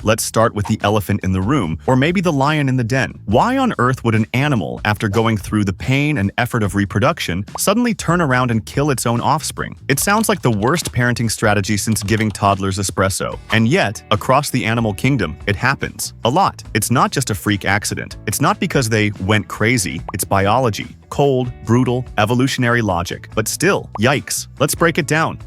Let's start with the elephant in the room, or maybe the lion in the den. Why on earth would an animal, after going through the pain and effort of reproduction, suddenly turn around and kill its own offspring? It sounds like the worst parenting strategy since giving toddlers espresso. And yet, across the animal kingdom, it happens. A lot. It's not just a freak accident. It's not because they went crazy. It's biology. Cold, brutal, evolutionary logic. But still, yikes. Let's break it down.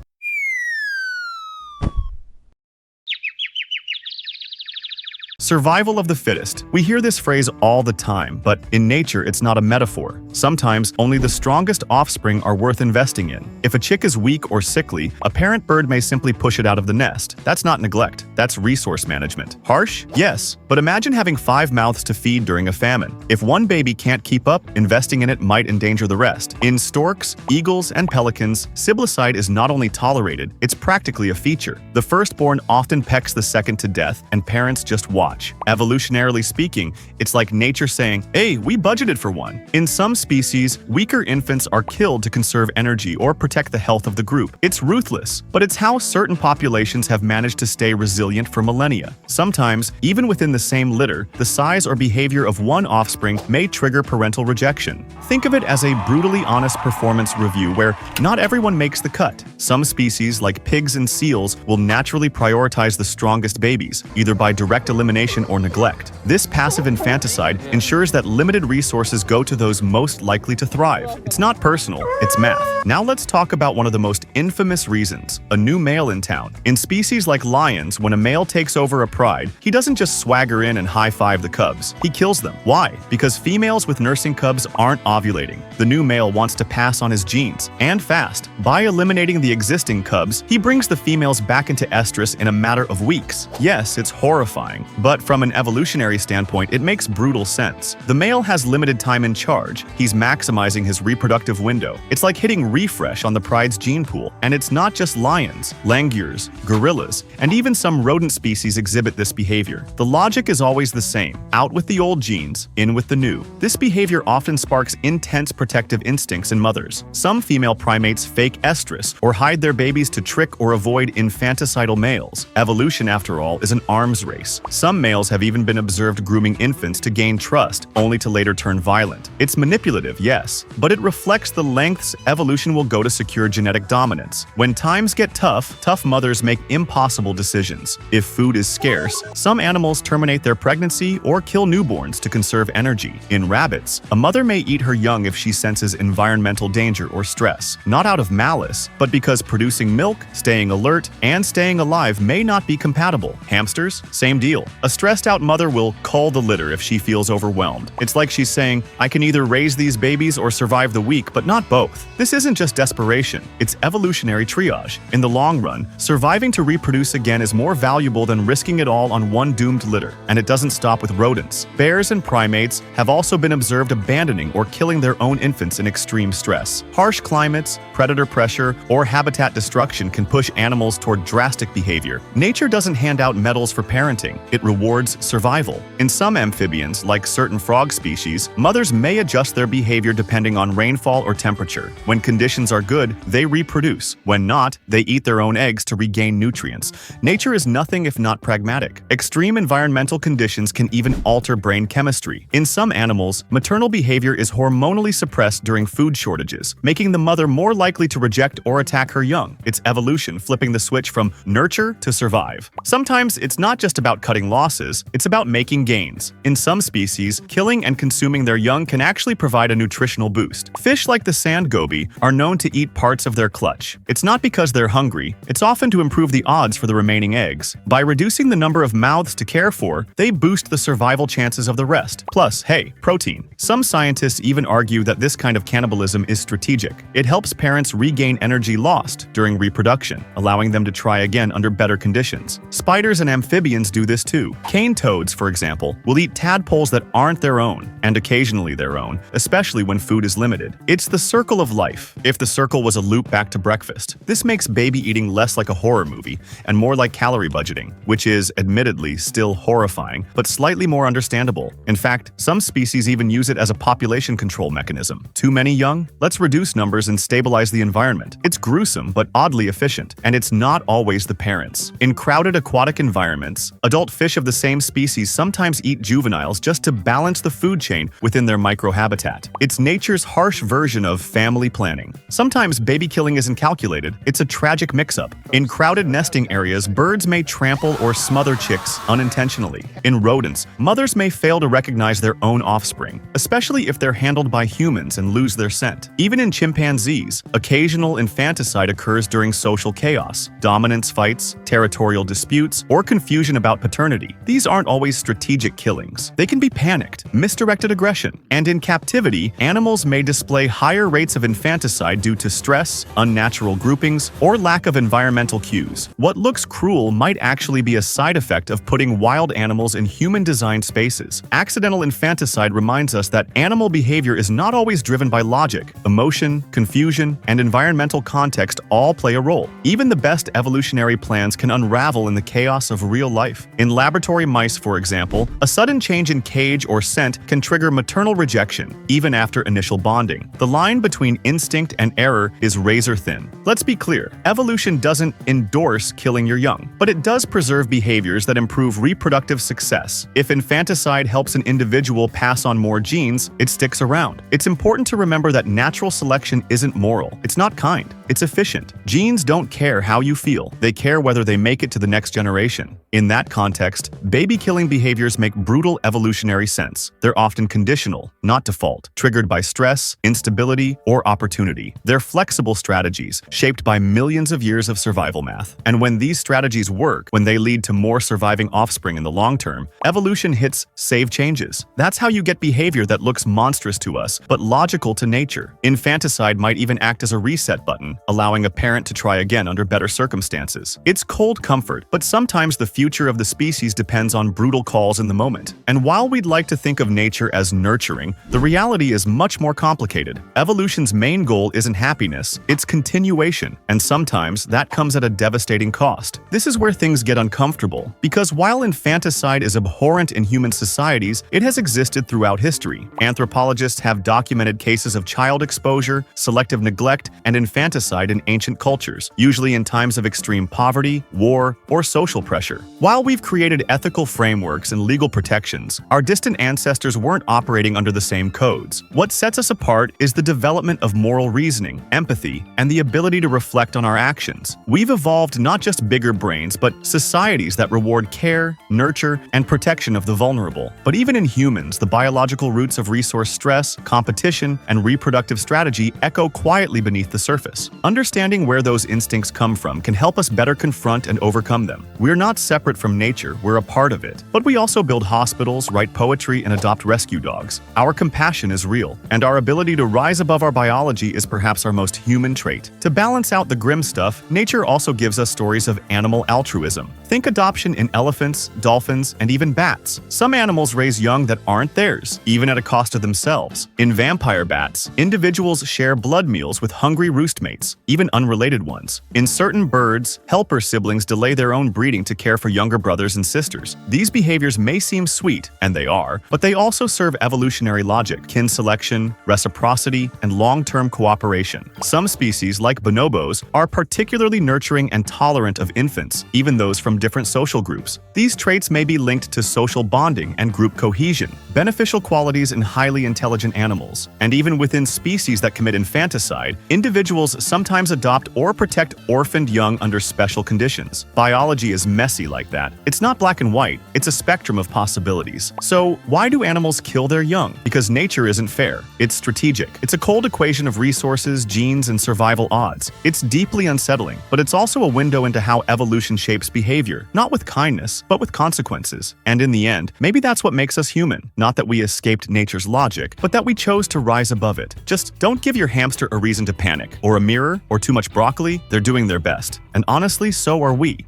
Survival of the fittest. We hear this phrase all the time, but in nature it's not a metaphor. Sometimes only the strongest offspring are worth investing in. If a chick is weak or sickly, a parent bird may simply push it out of the nest. That's not neglect. That's resource management. Harsh? Yes. But imagine having 5 mouths to feed during a famine. If one baby can't keep up, investing in it might endanger the rest. In storks, eagles, and pelicans, siblicide is not only tolerated, it's practically a feature. The firstborn often pecks the second to death, and parents just watch. Evolutionarily speaking, it's like nature saying, hey, we budgeted for one. In some species, weaker infants are killed to conserve energy or protect the health of the group. It's ruthless, but it's how certain populations have managed to stay resilient for millennia. Sometimes, even within the same litter, the size or behavior of one offspring may trigger parental rejection. Think of it as a brutally honest performance review where not everyone makes the cut. Some species, like pigs and seals, will naturally prioritize the strongest babies, either by direct elimination or neglect. This passive infanticide ensures that limited resources go to those most likely to thrive. It's not personal, it's math. Now let's talk about one of the most infamous reasons: a new male in town. In species like lions, when a male takes over a pride, he doesn't just swagger in and high-five the cubs. He kills them. Why? Because females with nursing cubs aren't ovulating. The new male wants to pass on his genes, and fast. By eliminating the existing cubs, he brings the females back into estrus in a matter of weeks. Yes, it's horrifying, but from an evolutionary standpoint, it makes brutal sense. The male has limited time in charge. He's maximizing his reproductive window. It's like hitting refresh on the pride's gene pool. And it's not just lions, langurs, gorillas, and even some rodent species exhibit this behavior. The logic is always the same: out with the old genes, in with the new. This behavior often sparks intense protective instincts in mothers. Some female primates fake estrus or hide their babies to trick or avoid infanticidal males. Evolution, after all, is an arms race. Some males have even been observed grooming infants to gain trust, only to later turn violent. It's manipulative, yes, but it reflects the lengths evolution will go to secure genetic dominance. When times get tough mothers make impossible decisions. If food is scarce, some animals terminate their pregnancy or kill newborns to conserve energy. In rabbits, a mother may eat her young if she senses environmental danger or stress, not out of malice, but because producing milk, staying alert, and staying alive may not be compatible. Hamsters? Same deal. A stressed out mother will cull the litter if she feels overwhelmed. It's like she's saying, I can either raise these babies or survive the week, but not both. This isn't just desperation, it's evolutionary triage. In the long run, surviving to reproduce again is more valuable than risking it all on one doomed litter. And it doesn't stop with rodents. Bears and primates have also been observed abandoning or killing their own infants in extreme stress. Harsh climates, predator pressure, or habitat destruction can push animals toward drastic behavior. Nature doesn't hand out medals for parenting. It rewards survival. In some amphibians, like certain frog species, mothers may adjust their behavior depending on rainfall or temperature. When conditions are good, they reproduce. When not, they eat their own eggs to regain nutrients. Nature is nothing if not pragmatic. Extreme environmental conditions can even alter brain chemistry. In some animals, maternal behavior is hormonally suppressed during food shortages, making the mother more likely to reject or attack her young. It's evolution flipping the switch from nurture to survive. Sometimes it's not just about cutting losses, it's about making gains. In some species, killing and consuming their young can actually provide a nutritional boost. Fish like the sand goby are known to eat parts of their clutch. It's not because they're hungry, it's often to improve the odds for the remaining eggs. By reducing the number of mouths to care for, they boost the survival chances of the rest. Plus, hey, protein. Some scientists even argue that this kind of cannibalism is strategic. It helps parents regain energy lost during reproduction, allowing them to try again under better conditions. Spiders and amphibians do this too. Cane toads, for example, will eat tadpoles that aren't their own, and occasionally their own, especially when food is limited. It's the circle of life. If the circle was a loop back to breakfast, this makes baby eating less like a horror movie and more like calorie budgeting, which is, admittedly, still horrifying, but slightly more understandable. In fact, some species even use it as a population control mechanism. Too many young? Let's reduce numbers and stabilize the environment. It's gruesome, but oddly efficient, and it's not always the parents. In crowded aquatic environments, adult fish of the same species sometimes eat juveniles just to balance the food chain within their microhabitat. It's nature's harsh version of family planning. Sometimes baby killing isn't calculated, it's a tragic mix-up. In crowded nesting areas, birds may trample or smother chicks unintentionally. In rodents, mothers may fail to recognize their own offspring, especially if they're handled by humans and lose their scent. Even in chimpanzees, occasional infanticide occurs during social chaos, dominance fights, territorial disputes, or confusion about paternity. These aren't always strategic killings. They can be panicked, misdirected aggression, and in captivity, animals may display higher rates of infanticide due to stress, unnatural groupings, or lack of environmental cues. What looks cruel might actually be a side effect of putting wild animals in human-designed spaces. Accidental infanticide reminds us that animal behavior is not always driven by logic. Emotion, confusion, and environmental context all play a role. Even the best evolutionary plans can unravel in the chaos of real life. In laboratory mice, for example, a sudden change in cage or scent can trigger maternal rejection, even after initial bonding. The line between instinct and error is razor thin. Let's be clear, evolution doesn't endorse killing your young, but it does preserve behaviors that improve reproductive success. If infanticide helps an individual pass on more genes, it sticks around. It's important to remember that natural selection isn't moral. It's not kind. It's efficient. Genes don't care how you feel. They care whether they make it to the next generation. In that context, baby-killing behaviors make brutal evolutionary sense. They're often conditional, not default, triggered by stress, instability, or opportunity. They're flexible strategies, shaped by millions of years of survival math. And when these strategies work, when they lead to more surviving offspring in the long term, evolution hits save changes. That's how you get behavior that looks monstrous to us, but logical to nature. Infanticide might even act as a reset button, allowing a parent to try again under better circumstances. It's cold comfort, but sometimes the future of the species depends on brutal calls in the moment. And while we'd like to think of nature as nurturing, the reality is much more complicated. Evolution's main goal isn't happiness, it's continuation, and sometimes that comes at a devastating cost. This is where things get uncomfortable, because while infanticide is abhorrent in human societies, it has existed throughout history. Anthropologists have documented cases of child exposure, selective neglect, and infanticide in ancient cultures, usually in times of extreme poverty, war, or social pressure. While we've created ethical frameworks and legal protections, our distant ancestors weren't operating under the same codes. What sets us apart is the development of moral reasoning, empathy, and the ability to reflect on our actions. We've evolved not just bigger brains, but societies that reward care, nurture, and protection of the vulnerable. But even in humans, the biological roots of resource stress, competition, and reproductive strategy echo quietly beneath the surface. Understanding where those instincts come from can help us better confront and overcome them. We're not separate from nature, we're a part of it. But we also build hospitals, write poetry, and adopt rescue dogs. Our compassion is real, and our ability to rise above our biology is perhaps our most human trait. To balance out the grim stuff, nature also gives us stories of animal altruism. Think adoption in elephants, dolphins, and even bats. Some animals raise young that aren't theirs, even at a cost to themselves. In vampire bats, individuals share blood meals with hungry roostmates, even unrelated ones. In certain birds, helper siblings delay their own breeding to care for younger brothers and sisters. These behaviors may seem sweet, and they are, but they also serve evolutionary logic, kin selection, reciprocity, and long-term cooperation. Some species, like bonobos, are particularly nurturing and tolerant of infants, even those from different social groups. These traits may be linked to social bonding and group cohesion, beneficial qualities in highly intelligent animals. And even within species that commit infanticide, individuals sometimes adopt or protect orphaned young under special conditions. Biology is messy like that. It's not black and white, it's a spectrum of possibilities. So, why do animals kill their young? Because nature isn't fair. It's strategic. It's a cold equation of resources, genes, and survival odds. It's deeply unsettling, but it's also a window into how evolution shapes behavior, not with kindness, but with consequences. And in the end, maybe that's what makes us human. Not that we escaped nature's logic, but that we chose to rise above it. Just don't give your hamster a reason to panic, or a mirror, or too much broccoli. They're doing their best. And honestly, so are we.